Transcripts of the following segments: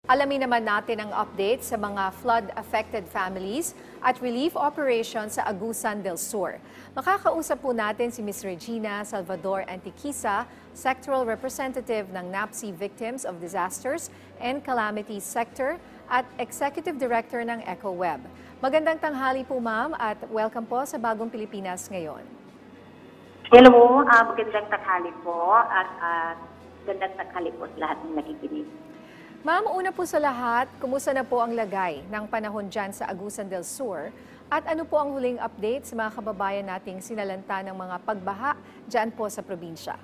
Alamin naman natin ang update sa mga flood-affected families at relief operations sa Agusan del Sur. Makakausap po natin si Ms. Regina Salvador Antiquisa, Sectoral Representative ng NAPSI Victims of Disasters and Calamities Sector at Executive Director ng EcoWeb. Magandang tanghali po ma'am at welcome po sa Bagong Pilipinas ngayon. Hello, magandang tanghali po at magandang tanghali po sa lahat ng nakikinig. Ma'am, una po sa lahat, kumusta na po ang lagay ng panahon dyan sa Agusan del Sur? At ano po ang huling update sa mga kababayan nating sinalanta ng mga pagbaha dyan po sa probinsya?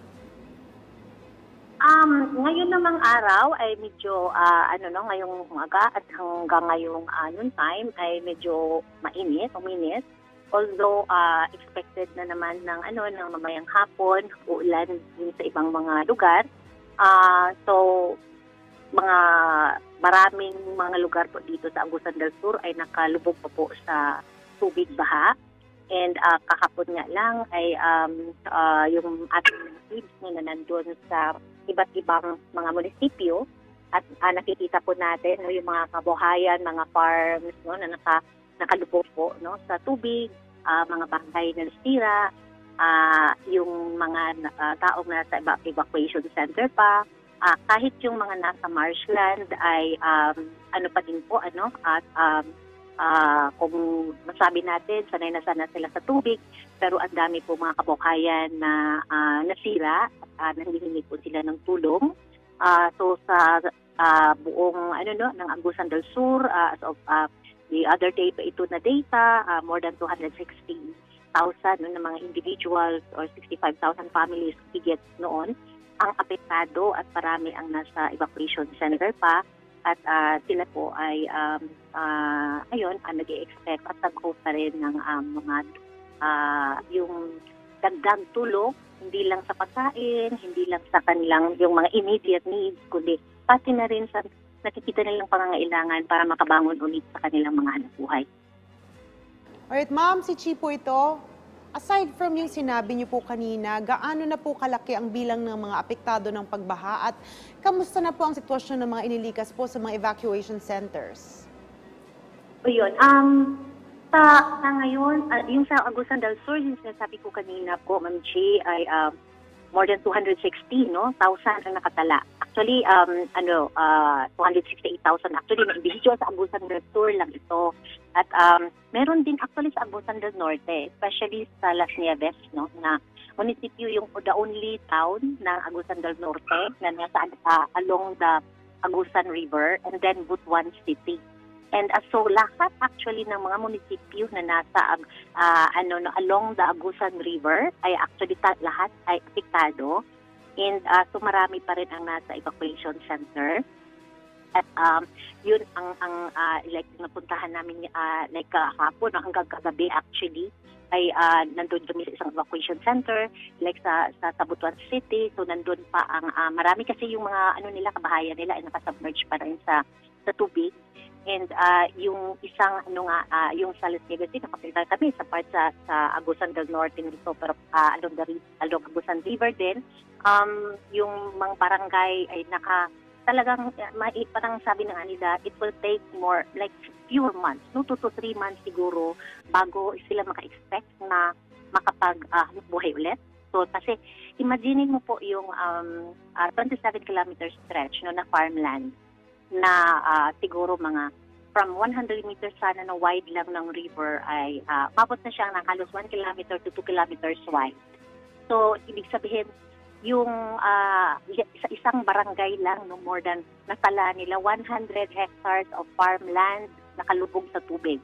Ngayon namang araw ay medyo, ngayong umaga at hanggang ngayong noon time ay medyo uminit. Although expected na naman ng mamayang hapon, uulan din sa ibang mga lugar. Maraming mga lugar po dito sa Agusan del Sur ay nakalubog po sa tubig baha. And kahapon nga lang ay yung ating teams na nandun sa iba't ibang mga munisipyo at nakikita po natin yung mga kabuhayan, mga farms na nakalubog po sa tubig, mga bahay na nasira, yung mga taong nasa evacuation center pa. Kahit yung mga nasa marshland ay pa din po kung masabi natin sanay na sana sila sa tubig, pero ang dami po mga kabuhayan na nasira at nanghihingi po sila ng tulong. So sa buong ng Agusan del Sur, as of the other day pa ito na data, more than 260,000 na mga individuals or 65,000 families higit noon ang apektado at marami ang nasa evacuation center pa at sila po ay nag-i-expect at nag-hope pa rin ng mga yung dagdag tulong, hindi lang sa pagkain, hindi lang sa kanilang yung mga immediate needs, kundi pati na rin sa nakikita nilang pangangailangan para makabangon ulit sa kanilang mga hanapbuhay. Alright, ma'am, si Chipo ito. Aside from yung sinabi niyo po kanina, gaano na po kalaki ang bilang ng mga apektado ng pagbaha at kamusta na po ang sitwasyon ng mga inilikas po sa mga evacuation centers? O yun, sa ngayon, yung sa Agusan del Sur, yung sinasabi ko kanina po, Ma'am Chi, ay more than 260,000 ang nakatala. Actually, 268,000 actually na individual sa Agusan del Sur lang ito. At meron din actually sa Agusan del Norte, especially sa Las Nieves, na munisipyo yung the only town ng Agusan del Norte na nasa along the Agusan River and then Butuan City. And so lahat actually ng mga munisipyo na nasa along the Agusan River ay actually lahat ay apektado. And so marami pa rin ang nasa evacuation center. At yun ang like napuntahan namin like kahapon hanggang kagabi actually ay nandun kami sa isang evacuation center like sa Butuan City. So nandun pa ang marami kasi yung mga kabahayan nila ay nakasubmerge pa rin sa tubig. And yung isang yung sa Las Nieves, nakapunta kami sa part sa Agusan del Norte nito, pero along Agusan River din. Yung mga barangay ay talagang parang sabi ng nila, it will take more like fewer months, 2 to 3 months siguro bago sila maka-expect na makapag-buhay ulit. So kasi imagine mo po yung 27 kilometer stretch na farmland na siguro mga from 100 meters sana na wide lang ng river ay mabot na siya ng halos 1 kilometer to 2 kilometers wide. So ibig sabihin yung sa isang barangay lang more than natala nila 100 hectares of farmland nakalubog sa tubig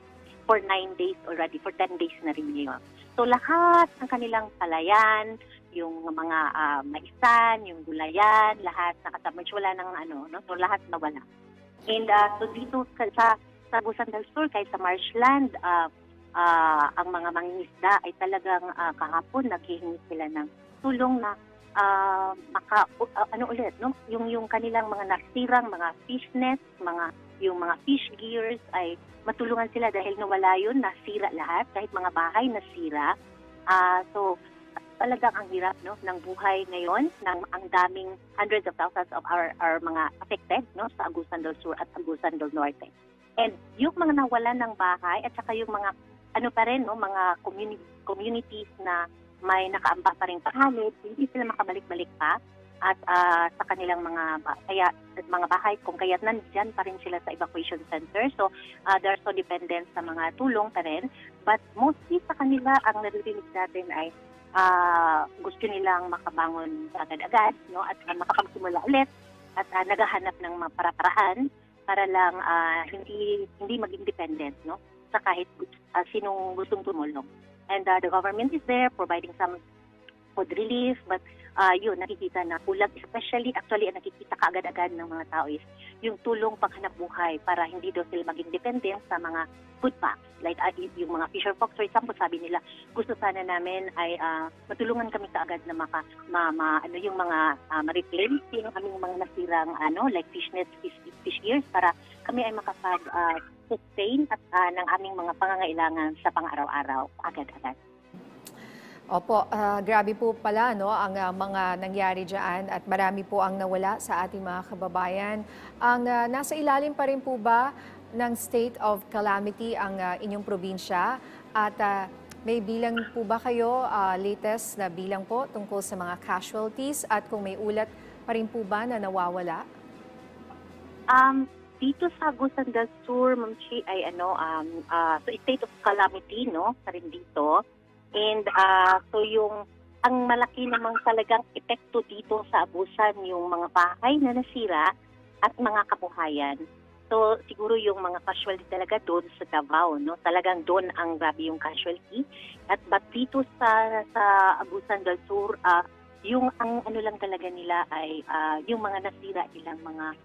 for 9 days already, for 10 days na rin ngayon. So lahat ng kanilang palayan, yung mga maisan, yung gulayan, lahat nakasubmerge, wala ng so lahat nawala. And so dito sa Agusan del Sur, kahit sa marshland, ang mga mangingisda ay talagang kahapon naghihingi sila ng tulong na yung kanilang mga nasirang mga fish nets, yung mga fish gears ay matulungan sila dahil nawala yun, nasira lahat, kahit mga bahay nasira. So talagang ang hirap no ng buhay ngayon ng ang daming hundreds of thousands of our mga affected no sa Agusan del Sur at Agusan del Norte. And yung mga nawalan ng bahay at saka yung mga ano pa rin no mga communities na may nakaamba pa rin pahalit, hindi sila makabalik-balik pa at sa kanilang mga bahay kung kaya't nandiyan pa rin sila sa evacuation center. So they're so dependent sa mga tulong pa rin. But mostly sa kanila ang naririnig natin ay gusto nilang makabangon agad-agad no at makapagsimula ulit at naghahanap ng mga para-paraan para lang hindi maging dependent no sa kahit sinong gustong tumulong. And the government is there providing some food relief, but yun, nakikita na kulang, especially actually ang nakikita kaagad-agad ng mga tao is yung tulong paghanap buhay para hindi daw sila maging dependent sa mga food packs. Like yung mga fisher folks, for example, sabi nila, gusto sana namin ay matulungan kami kaagad na yung mga ma-replace yung aming mga nasirang like fish nets, fish gears para kami ay makapag-sustain at ng aming mga pangangailangan sa pang-araw-araw agad-agad. Opo, grabe po pala no, ang mga nangyari dyan at marami po ang nawala sa ating mga kababayan. Ang nasa ilalim pa rin po ba ng state of calamity ang inyong probinsya at may bilang po ba kayo, latest na bilang po tungkol sa mga casualties at kung may ulat pa rin po ba na nawawala? Dito sa Agusan del Sur, Ma'am Chi, ay so state of calamity no, pa rin dito. And so ang malaki namang talagang epekto dito sa Agusan yung mga bahay na nasira at mga kabuhayan. So siguro yung mga casualty talaga doon sa Davao, no? Talagang doon ang grabe yung casualty. But dito sa Agusan del Sur, yung ang ano lang talaga nila ay yung mga nasira ilang mga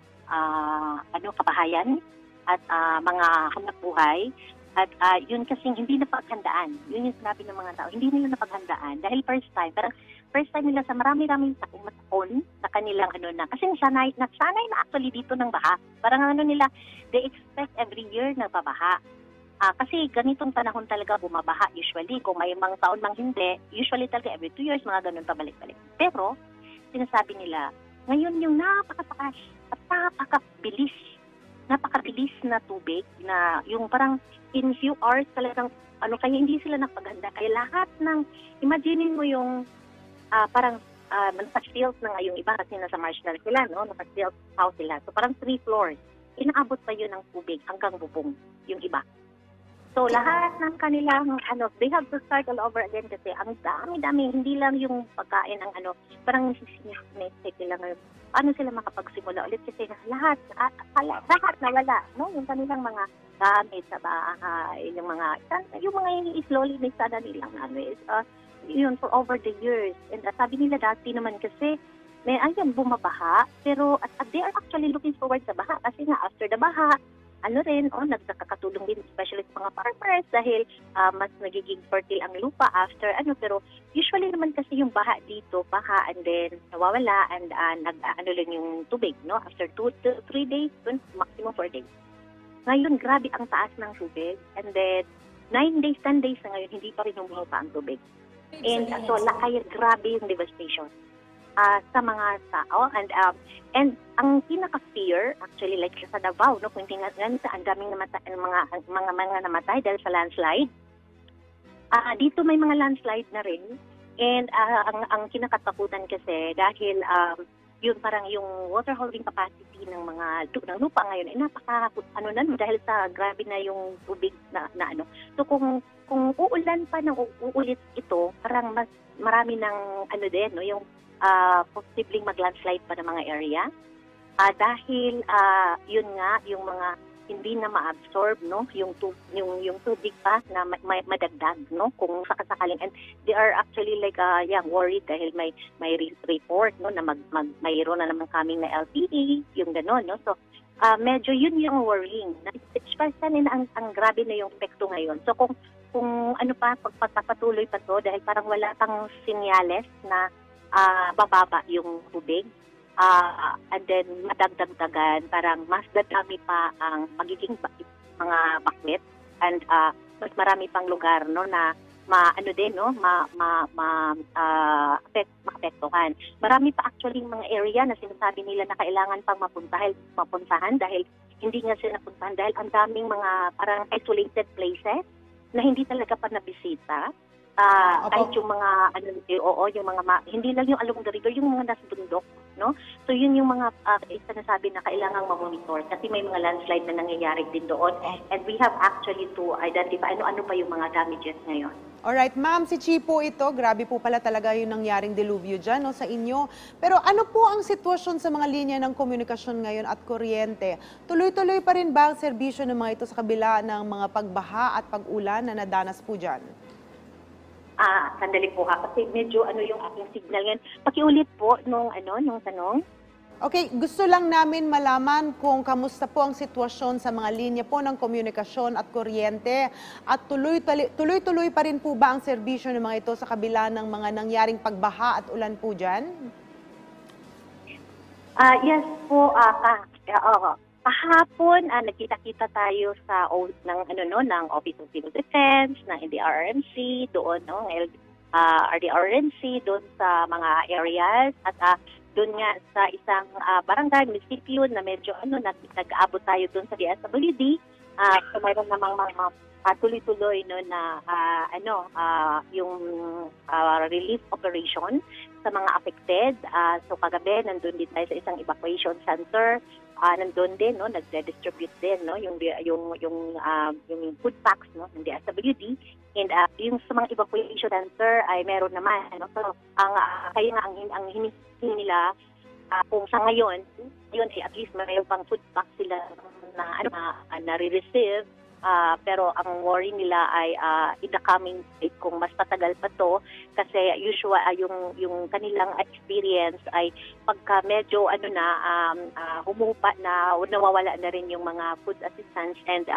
kabahayan at mga hanap buhay. At yun kasing hindi napaghandaan. Yun yung sinabi ng mga tao. Hindi nila napaghandaan dahil first time nila sa marami-raming taon sa kanilang kasi nasanay na actually dito ng baha. Parang nila, they expect every year na babaha. Kasi ganitong panahon talaga bumabaha usually. Kung may mga taon mang hindi, usually talaga every 2 years, mga ganun pabalik-balik. Pero, sinasabi nila, ngayon yung napakataas at napakabilis na tubig na yung parang in few hours talagang kaya hindi sila napaghanda. Kaya lahat ng, imagine mo yung parang naka-field na nga yung iba kasi nasa marginal sila, no? Naka-field house sila. So parang 3 floors. Inaabot pa yun ng tubig hanggang bubong yung iba. So lahat ng kanilang they have to start all over again kasi ang dami-dami, hindi lang yung pagkain ang parang nisip nila ngayon. Paano sila makapagsimula ulit kasi lahat nawala, no? Yung kanilang mga gamit sa bahay, yung mga slowly na sana nilang yun for over the years. And sabi nila dati naman kasi may bumabaha pero at they are actually looking forward sa baha kasi nga after the baha nagkakatulong din especially sa mga farmers dahil mas nagiging fertile ang lupa after pero usually naman kasi yung baha dito, and then nawawala and lang yung tubig, no? After 2 to 3 days, maximum 4 days. Ngayon, grabe ang taas ng tubig and then 9 days, 10 days na ngayon, hindi pa rin humuhupa ang tubig. And so, kaya grabe yung devastation sa mga tao and ang pinaka-fear actually like sa Davao no kung tingnan ang daming namatay mga namatay dahil sa landslide dito may mga landslide na rin and ang kinakatakutan kasi dahil yun parang yung water holding capacity ng lupa ngayon ay dahil sa grabe na yung tubig na so kung uulan pa ng uulit ito parang mas marami ng yung posibleng mag-landslide pa ng mga area dahil yun nga yung mga hindi na ma-absorb no yung tubig pa na madagdag no kung sakasakaling and they are actually like worried dahil may report no na mayroon na naman kaming na LPE yung gano'n no so medyo yun yung worrying especially na ang grabe na yung epekto ngayon so kung pagpapatuloy pa to dahil parang wala pang sinyales na bababa yung tubig and then madagdagdagan parang mas dadami pa ang magiging mga bakwet and mas marami pang lugar no na ano din, no, maapektuhan. Marami pa actually mga area na sinasabi nila na kailangan pang mapuntahan dahil hindi nga sila napuntahan dahil ang daming mga parang isolated places na hindi talaga pa nabisita. Kahit yung mga yung mga hindi lang yung along the river, yung mga nasa bundok, no? So yun yung mga sinasabi na kailangang ma-monitor kasi may mga landslide na nangyayari din doon and we have actually to identify ano pa yung mga damages ngayon. Alright, ma'am, si Chipo ito, grabe po pala talaga yung nangyaring delubyo dyan, no, sa inyo. Pero ano po ang sitwasyon sa mga linya ng komunikasyon ngayon at kuryente? Tuloy-tuloy pa rin ba ang serbisyo ng mga ito sa kabila ng mga pagbaha at pag-ulan na nadanas po dyan? Sandali po kasi medyo yung aking signal yan. Pakiulit po nung tanong. Okay, gusto lang namin malaman kung kamusta po ang sitwasyon sa mga linya po ng komunikasyon at kuryente at tuloy-tuloy pa rin po ba ang serbisyo ng mga ito sa kabila ng mga nangyaring pagbaha at ulan po dyan? Yes po, kahapon nagkita-kita tayo sa ng Office of Civil Defense, ng NDRRMC, doon RDRMC doon sa mga areas at doon nga sa isang barangay munisipyo na medyo nag-aabot tayo doon sa DSWD. So mayroon namang mga tuloy-tuloy na yung relief operation sa mga affected. So kagabi nandun din tayo sa isang evacuation center. Nandun din nagde-distribute din yung food packs ng DSWD. And yung sa mga evacuation center ay meron naman so kaya nga ang hinihingi nila kung sa ngayon ay at least mayroon pang food packs sila na re-receive. Pero ang worry nila ay in the coming days kung mas patagal pa to kasi usual yung kanilang experience ay pagka medyo humupa na nawawala na rin yung mga food assistance and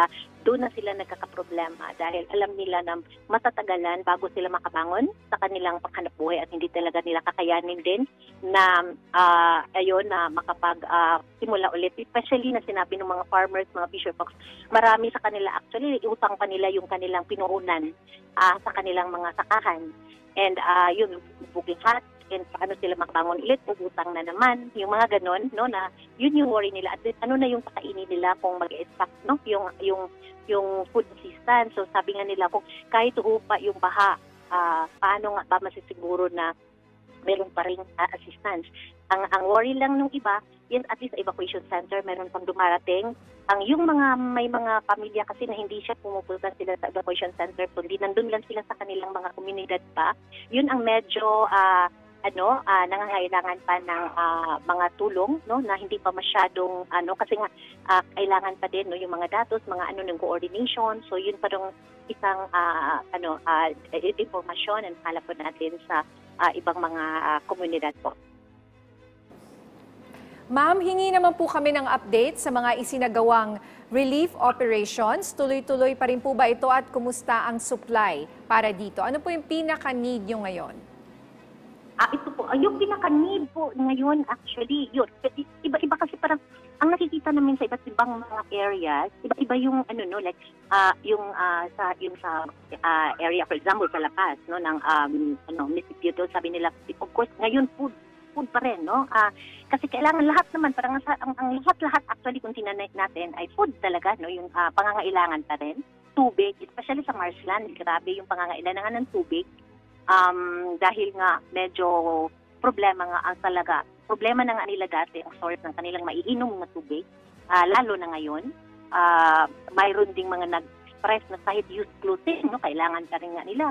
doon na sila nagkakaproblema dahil alam nila na matatagalan bago sila makabangon sa kanilang paghanapbuhay at hindi talaga nila kakayanin din na na makapag simula ulit, especially na sinabi ng mga farmers, mga fisher folks, marami sa kanila actually utang pa nila yung kanilang pinuhunan sa kanilang mga sakahan and yung booking hut and paano sila makabangon ulit, utang na naman, yung mga ganon, na yun yung worry nila at na yung pakainin nila kung mag-expect, yung food assistance. So sabi nga nila kung kahit upa yung baha, paano nga ba masisiguro na meron pa rin assistance. Ang worry lang nung iba, yun at least evacuation center, meron pang dumarating. Yung may mga pamilya kasi na hindi siya pumupunta sila sa evacuation center, kundi nandun lang sila sa kanilang mga komunidad pa. Yun ang medyo nangangailangan pa ng mga tulong na hindi pa masyadong kasi nga kailangan pa din yung mga datos, mga ng coordination. So yun pa dong isang impormasyon and pala po natin sa ibang mga komunidad po. Ma'am, hingi naman po kami ng update sa mga isinagawang relief operations. Tuloy-tuloy pa rin po ba ito at kumusta ang supply para dito? Ano po yung pinaka-need nyo ngayon? Ito po, yung pinaka-need po ngayon actually, yun, iba-iba kasi parang ang nakikita namin sa iba't ibang mga areas, iba-iba yung sa area, for example, sa La Paz, ng munisipyo, sabi nila, of course, ngayon food pa rin, kasi kailangan lahat naman, parang ang lahat actually kung tinanay natin ay food talaga, yung pangangailangan pa rin, tubig, especially sa marshland, grabe yung pangangailangan ng tubig. Dahil nga medyo problema na nga nila dati ang source ng kanilang maiinom na tubig, lalo na ngayon. Mayroon ding mga nag-express na kahit used clothing, kailangan pa rin nga nila,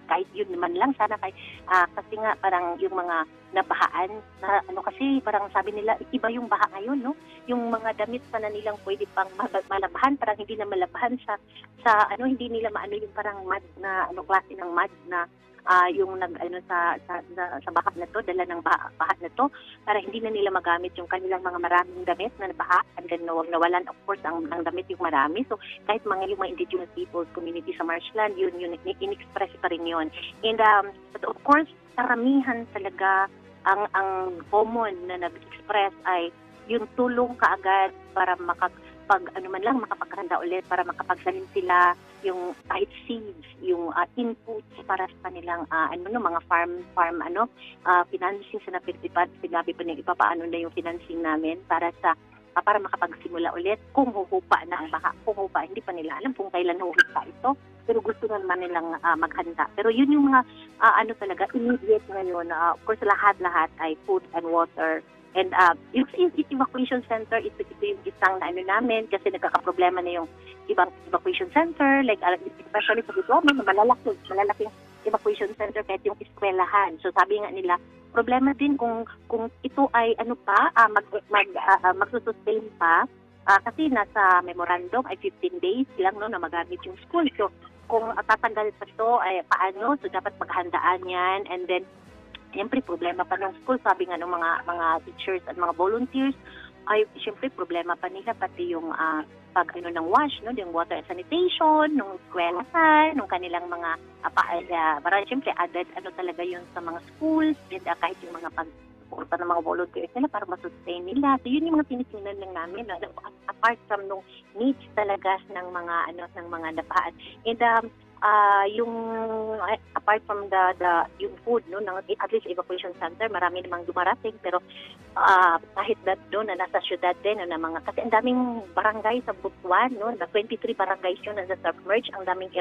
kahit yun naman lang sana kasi nga parang yung mga nabahaan na kasi parang sabi nila iba yung baha ngayon, yung mga damit sana nilang pwede pang malabahan, parang hindi na malabahan sa hindi nila maano yung parang mud na klase ng mud na yung sa baha na to, dala ng baha na to, para hindi na nila magamit yung kanilang mga maraming damit na nabaha and then nawalan of course ang damit yung marami. So kahit yung mga indigenous peoples community sa marshland, yun in-express pa rin yun. And but of course karamihan talaga ang common na nag-express ay yung tulong kaagad para man lang makapaghanda ulit para makapagsalim sila yung kahit seeds, yung inputs para sa kanilang mga farm financing sa sinabi pa niya ipapaano na yung financing namin para makapagsimula ulit kung huhupa na ang baha. Kung huhupa, hindi pa nila alam kung kailan huhupa ito. Pero gusto naman nilang maghanda. Pero yun yung mga talaga immediate ngayon. Of course, lahat-lahat ay food and water. And yung evacuation center, ito yung isang namin kasi nagkakaproblema na yung ibang evacuation center, like especially sa Gudomen, malalaking evacuation center kahit yung eskwelahan. So sabi nga nila, problema din kung ito ay magsusustain pa kasi nasa memorandum ay 15 days lang na magamit yung school. So kung tatanggal pa ito ay paano? So dapat maghandaan yan, and then siyempre, problema pa ng school. Sabi nga ng mga teachers at mga volunteers, ay siyempre, problema pa nila pati yung ng wash, yung water and sanitation, ng eskwelahan, ng kanilang mga para siyempre, added talaga yun sa mga schools, and kahit yung mga pagpupunta ng mga volunteers nila para masustain nila. So, yun yung mga tinitingnan lang namin, apart from nung needs talaga ng mga napaan. And yung apart from yung food ng at least evacuation center, marami namang dumarating, pero kahit doon na nasa syudad din na mga, kasi ang daming barangay sa Butuan, na 23 barangays yun na submerge, ang daming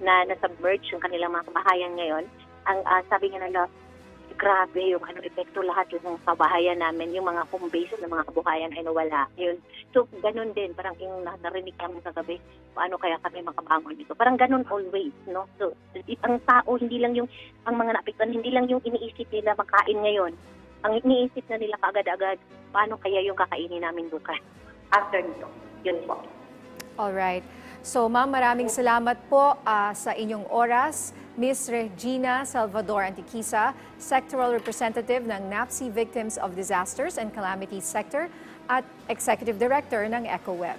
na submerge yung kanilang mga kabahayan ngayon. Ang sabi nga nila, grabe yung epekto lahat yung kabahayan namin, yung mga home base ng mga kabuhayan ay nawala. Yun. So, ganun din, parang yung narinig kami kagabi, paano kaya kami makabangon dito. Parang ganun always, no? So, ang tao, hindi lang yung, ang mga naapektuhan, hindi lang yung iniisip nila makain ngayon. Ang iniisip na nila kaagad-agad, paano kaya yung kakainin namin bukas. After nito, yun po. Alright. So, ma'am, maraming salamat po sa inyong oras. Ms. Regina Salvador Antiquisa, Sectoral Representative ng NAPSI Victims of Disasters and Calamities Sector at Executive Director ng EcoWeb.